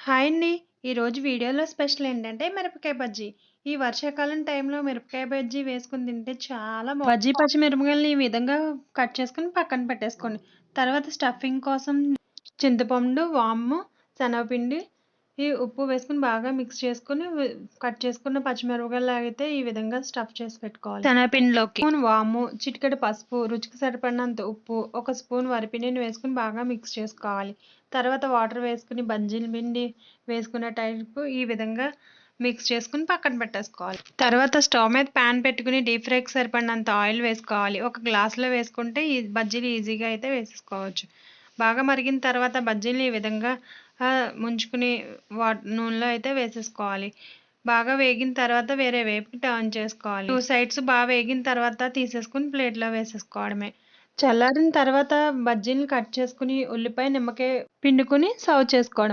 Hi అండి. ఈరోజు వీడియోలో స్పెషల్ ఏంటంటే మిరపకాయ బజ్జీ. ఈ వర్షాకాలం టైంలో మిరపకాయ బజ్జీ వేసుకొని తింటే చాలా బజ్జీ పచ్చిమిరపకాయలని ఈ విధంగా కట్ చేసుకొని పక్కన పెట్టేసుకోండి. తర్వాత స్టఫింగ్ కోసం చింతపండు, వాము, శనగపిండి, ఈ ఉప్పు వేసుకొని బాగా మిక్స్ చేసుకొని కట్ చేసుకున్న పచ్చిమిరపకాయలు అయితే ఈ విధంగా స్టఫ్ చేసి పెట్టుకోవాలి. శనగపిండిలోకి స్పూన్ వాము, చిటికెడు పసుపు, రుచికి సరిపడినంత ఉప్పు, ఒక స్పూన్ వరిపిండిని వేసుకొని బాగా మిక్స్ చేసుకోవాలి. తర్వాత వాటర్ వేసుకుని బజ్జీల పిండి వేసుకునే టైపు ఈ విధంగా మిక్స్ చేసుకుని పక్కన పెట్టేసుకోవాలి. తర్వాత స్టవ్ మీద ప్యాన్ పెట్టుకుని డీప్ ఫ్రైకి సరిపడినంత ఆయిల్ వేసుకోవాలి. ఒక గ్లాసులో వేసుకుంటే ఈ బజ్జీలు ఈజీగా అయితే వేసేసుకోవచ్చు. బాగా మరిగిన తర్వాత బజ్జీలు ఈ విధంగా ముంచుకుని నూనెలో అయితే వేసేసుకోవాలి. బాగా వేగిన తర్వాత వేరే వైపుకి టర్న్ చేసుకోవాలి. 2 సైడ్స్ బాగా వేగిన తర్వాత తీసేసుకుని ప్లేట్లో వేసేసుకోవడమే. చల్లారిన తర్వాత బజ్జీలను కట్ చేసుకుని ఉల్లిపాయ, నిమ్మకాయ పిండుకుని సర్వ్ చేసుకోవడమే.